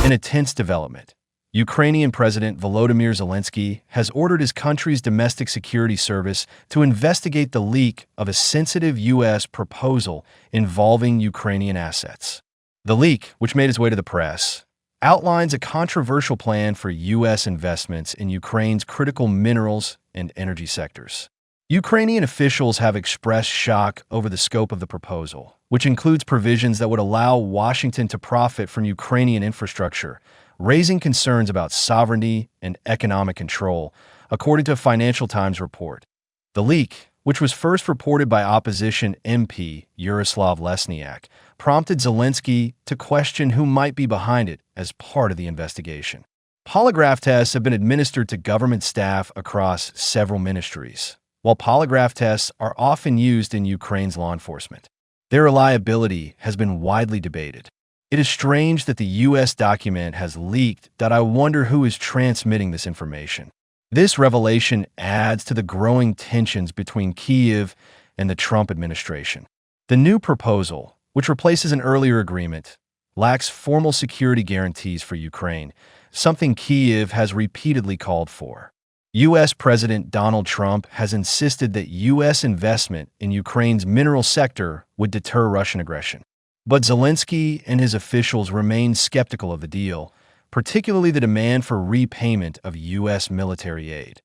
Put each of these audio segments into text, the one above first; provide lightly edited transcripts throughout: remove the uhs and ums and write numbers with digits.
In a tense development, Ukrainian President Volodymyr Zelensky has ordered his country's domestic security service to investigate the leak of a sensitive U.S. proposal involving Ukrainian assets. The leak, which made its way to the press, outlines a controversial plan for U.S. investments in Ukraine's critical minerals and energy sectors. Ukrainian officials have expressed shock over the scope of the proposal, which includes provisions that would allow Washington to profit from Ukrainian infrastructure, raising concerns about sovereignty and economic control, according to a Financial Times report. The leak, which was first reported by opposition MP Yaroslav Lesniak, prompted Zelensky to question who might be behind it as part of the investigation. Polygraph tests have been administered to government staff across several ministries, while polygraph tests are often used in Ukraine's law enforcement. Their reliability has been widely debated. It is strange that the U.S. document has leaked. I wonder who is transmitting this information. This revelation adds to the growing tensions between Kyiv and the Trump administration. The new proposal, which replaces an earlier agreement, lacks formal security guarantees for Ukraine, something Kyiv has repeatedly called for. U.S. President Donald Trump has insisted that U.S. investment in Ukraine's mineral sector would deter Russian aggression. But Zelensky and his officials remain skeptical of the deal, particularly the demand for repayment of U.S. military aid.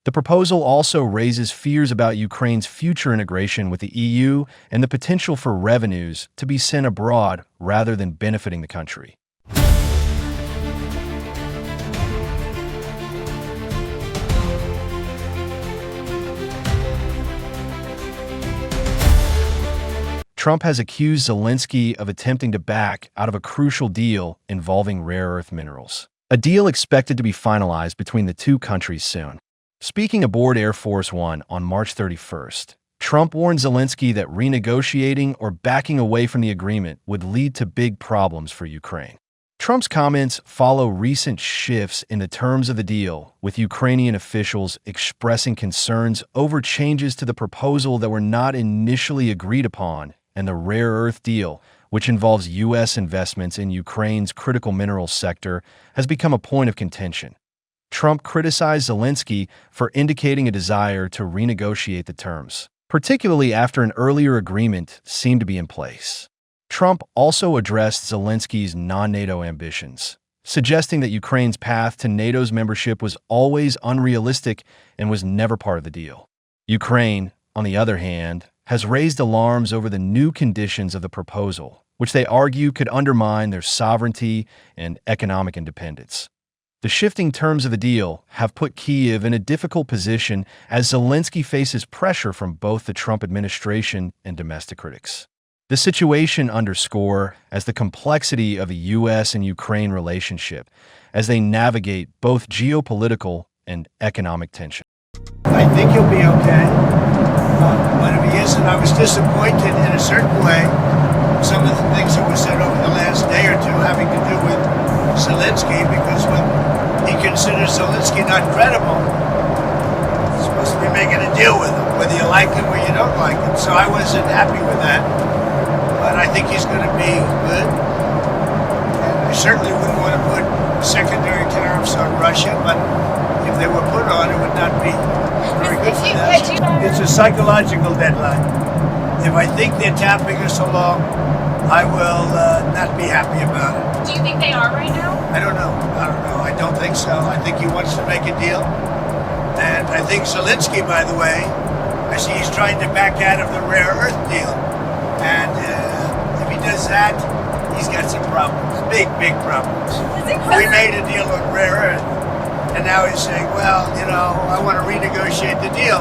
The proposal also raises fears about Ukraine's future integration with the EU and the potential for revenues to be sent abroad rather than benefiting the country. Trump has accused Zelensky of attempting to back out of a crucial deal involving rare earth minerals, a deal expected to be finalized between the two countries soon. Speaking aboard Air Force One on March 31st, Trump warned Zelensky that renegotiating or backing away from the agreement would lead to big problems for Ukraine. Trump's comments follow recent shifts in the terms of the deal, with Ukrainian officials expressing concerns over changes to the proposal that were not initially agreed upon, and the rare earth deal, which involves U.S. investments in Ukraine's critical minerals sector, has become a point of contention. Trump criticized Zelensky for indicating a desire to renegotiate the terms, particularly after an earlier agreement seemed to be in place. Trump also addressed Zelensky's non-NATO ambitions, suggesting that Ukraine's path to NATO's membership was always unrealistic and was never part of the deal. Ukraine, on the other hand, has raised alarms over the new conditions of the proposal, which they argue could undermine their sovereignty and economic independence. The shifting terms of the deal have put Kyiv in a difficult position as Zelensky faces pressure from both the Trump administration and domestic critics. The situation underscores the complexity of the U.S. and Ukraine relationship as they navigate both geopolitical and economic tension. I think he'll be okay. But if he isn't, I was disappointed in a certain way. Some of the things that were said over the last day or two having to do with Zelensky, because when he considers Zelensky not credible, he's supposed to be making a deal with him, whether you like him or you don't like him. So I wasn't happy with that. But I think he's going to be good. And I certainly wouldn't want to put secondary tariffs on Russia, but if they were put on, it would not be very good for them. It's a psychological deadline. If I think they're tapping us along, I will not be happy about it. Do you think they are right now? I don't know. I don't think so. I think he wants to make a deal. And I think Zelensky, by the way, I see he's trying to back out of the rare earth deal. And if he does that, he's got some problems. Big problems. We made a deal on rare earth. And now he's saying, well, I want to renegotiate the deal.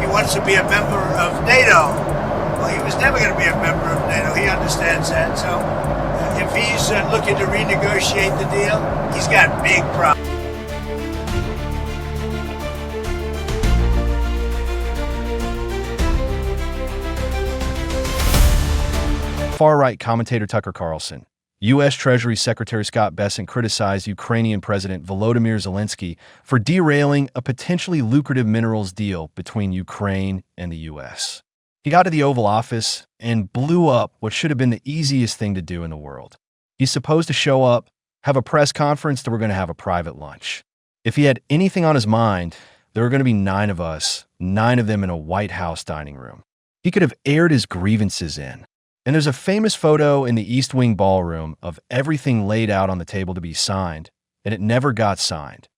He wants to be a member of NATO. Well, he was never going to be a member of NATO. He understands that. So if he's looking to renegotiate the deal, he's got big problems. Far-right commentator Tucker Carlson. U.S. Treasury Secretary Scott Bessent criticized Ukrainian President Volodymyr Zelensky for derailing a potentially lucrative minerals deal between Ukraine and the U.S. He got to the Oval Office and blew up what should have been the easiest thing to do in the world. He's supposed to show up, have a press conference, then we're going to have a private lunch. If he had anything on his mind, there were going to be 9 of us, 9 of them in a White House dining room. He could have aired his grievances in. And there's a famous photo in the East Wing ballroom of everything laid out on the table to be signed, and it never got signed.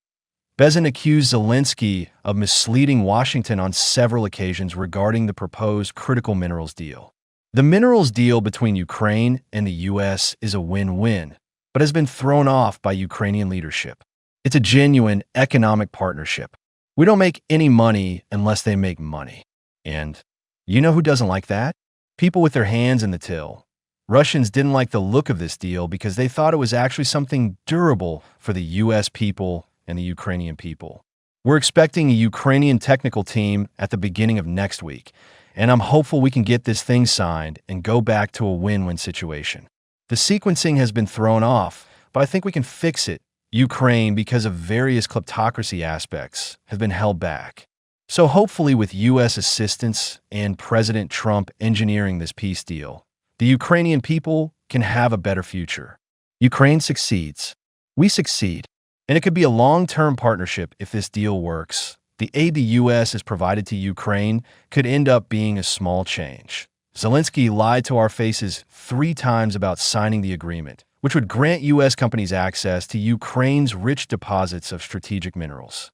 Brazen accused Zelensky of misleading Washington on several occasions regarding the proposed critical minerals deal. The minerals deal between Ukraine and the U.S. is a win-win, but has been thrown off by Ukrainian leadership. It's a genuine economic partnership. We don't make any money unless they make money. And you know who doesn't like that? People with their hands in the till. Russians didn't like the look of this deal because they thought it was actually something durable for the U.S. people and the Ukrainian people. We're expecting a Ukrainian technical team at the beginning of next week, and I'm hopeful we can get this thing signed and go back to a win-win situation. The sequencing has been thrown off, but I think we can fix it. Ukraine, because of various kleptocracy aspects, have been held back. So hopefully with U.S. assistance and President Trump engineering this peace deal, the Ukrainian people can have a better future. Ukraine succeeds. We succeed. And it could be a long-term partnership if this deal works. The aid the U.S. has provided to Ukraine could end up being a small change. Zelensky lied to our faces 3 times about signing the agreement, which would grant U.S. companies access to Ukraine's rich deposits of strategic minerals.